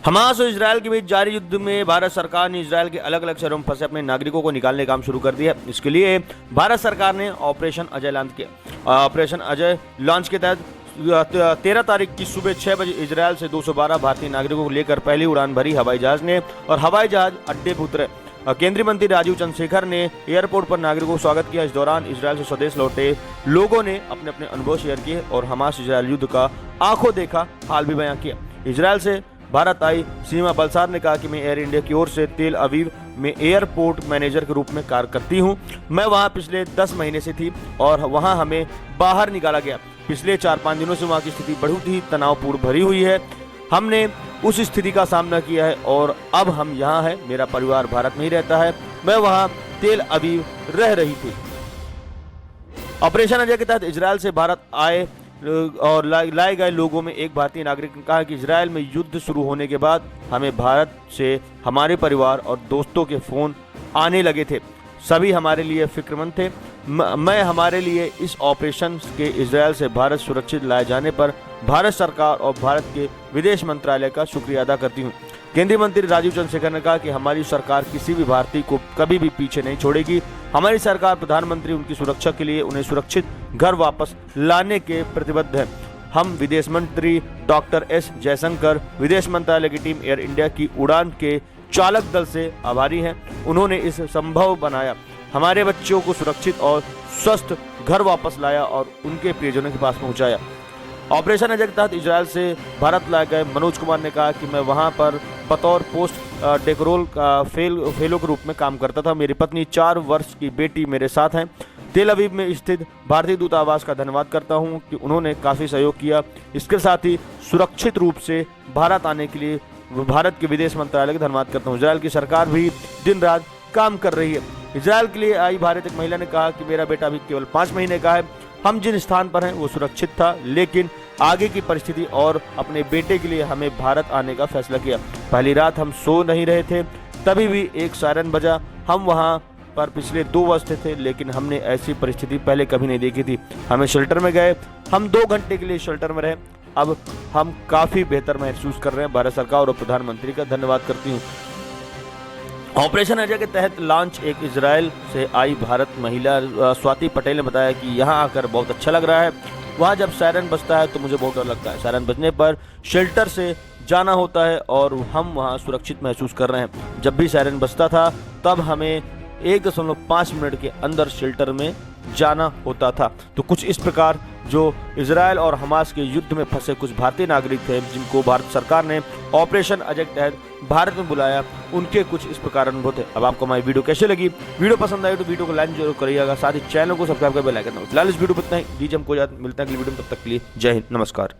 Hamas और Israel के बीच जारी युद्ध में भारत सरकार ने इजरायल के अलग अलग शहरों में फंसे अपने नागरिकों को निकालने का काम शुरू कर दिया है। इसके लिए भारत सरकार ने ऑपरेशन अजय लॉन्च किया। ऑपरेशन अजय लॉन्च के तहत 13 तारीख की सुबह 6 बजे इजरायल से 212 भारतीय नागरिकों को लेकर पहली उड़ान भरी हवाई जहाज ने और हवाई जहाज अड्डे पर उतरे। केंद्रीय मंत्री राजीव चंद्रशेखर ने एयरपोर्ट पर नागरिकों को स्वागत किया। इस दौरान इजरायल से स्वदेश लौटे लोगों ने अपने अपने अनुभव शेयर किए और हमास इजरायल युद्ध का आंखों देखा हाल भी बयां किया। इजरायल से भारत आई सीमा बलसार ने कहा कि मैं एयर इंडिया की ओर से तेल अवीव में एयरपोर्ट मैनेजर के रूप में कार्य करती हूं। मैं वहां पिछले 10 महीने से थी और वहां हमें बाहर निकाला गया। पिछले 4-5 दिनों से वहां की स्थिति बहुत ही तनावपूर्ण भरी हुई है। हमने उस स्थिति का सामना किया है और अब हम यहाँ हैं। मेरा परिवार भारत में ही रहता है। मैं वहाँ तेल अवीव रह रही थी। ऑपरेशन अजय के तहत इजरायल से भारत आए और लाए गए लोगों में एक भारतीय नागरिक ने कहा कि इजरायल में युद्ध शुरू होने के बाद हमें भारत से हमारे परिवार और दोस्तों के फोन आने लगे थे। सभी हमारे लिए फिक्रमंद थे। मैं हमारे लिए इस ऑपरेशन के इजरायल से भारत सुरक्षित लाए जाने पर भारत सरकार और भारत के विदेश मंत्रालय का शुक्रिया अदा करती हूँ। केंद्रीय मंत्री राजीव चंद्रशेखर ने कहा कि हमारी सरकार किसी भी भारतीय को कभी भी पीछे नहीं छोड़ेगी। हमारी सरकार प्रधानमंत्री उनकी सुरक्षा के लिए उन्हें सुरक्षित घर वापस लाने के प्रतिबद्ध है। हम विदेश मंत्री डॉक्टर एस जयशंकर, विदेश मंत्रालय की टीम, एयर इंडिया की उड़ान के चालक दल से आभारी हैं। उन्होंने इस संभव बनाया, हमारे बच्चों को सुरक्षित और स्वस्थ घर वापस लाया और उनके प्रियजनों के पास पहुंचाया। ऑपरेशन अजय के तहत इजरायल से भारत लाए गए मनोज कुमार ने कहा कि मैं वहां पर बतौर पोस्ट डेकोरोल का फेलो के रूप में काम करता था। मेरी पत्नी 4 वर्ष की बेटी मेरे साथ हैं। तेल अवीव में स्थित भारतीय दूतावास का धन्यवाद करता हूं कि उन्होंने काफ़ी सहयोग किया। इसके साथ ही सुरक्षित रूप से भारत आने के लिए भारत के विदेश मंत्रालय का धन्यवाद करता हूँ। इजरायल की सरकार भी दिन रात काम कर रही है। इजरायल के लिए आई भारत एक महिला ने कहा कि मेरा बेटा अभी केवल 5 महीने का है। हम जिन स्थान पर हैं वो सुरक्षित था, लेकिन आगे की परिस्थिति और अपने बेटे के लिए हमें भारत आने का फैसला किया। पहली रात हम सो नहीं रहे थे, तभी भी एक सायरन बजा। हम वहाँ पर पिछले 2 वर्ष थे, लेकिन हमने ऐसी परिस्थिति पहले कभी नहीं देखी थी। हमें शेल्टर में गए, हम 2 घंटे के लिए शेल्टर में रहे। अब हम काफ़ी बेहतर महसूस कर रहे हैं। भारत सरकार और प्रधानमंत्री का धन्यवाद करती हूँ। ऑपरेशन अजय के तहत लॉन्च एक इजरायल से आई भारत महिला स्वाति पटेल ने बताया कि यहाँ आकर बहुत अच्छा लग रहा है। वहाँ जब सायरन बजता है तो मुझे बहुत डर लगता है। सायरन बजने पर शेल्टर से जाना होता है और हम वहाँ सुरक्षित महसूस कर रहे हैं। जब भी सायरन बजता था तब हमें 1.5 मिनट के अंदर शेल्टर में जाना होता था। तो कुछ इस प्रकार जो इजरायल और हमास के युद्ध में फंसे कुछ भारतीय नागरिक थे जिनको भारत सरकार ने ऑपरेशन अजय के तहत भारत में बुलाया, उनके कुछ इस प्रकार अनुभव थे। अब आपको हमारी वीडियो कैसे लगी? वीडियो पसंद आई तो वीडियो को लाइक जरूर करिएगा, साथ ही चैनल को सब्सक्राइब कर बेल आइकन दबाइए। फिलहाल इस वीडियो पर इतना ही। दीजिए हमको मिलता है अगली वीडियो में, तब तक के लिए जय हिंद, नमस्कार।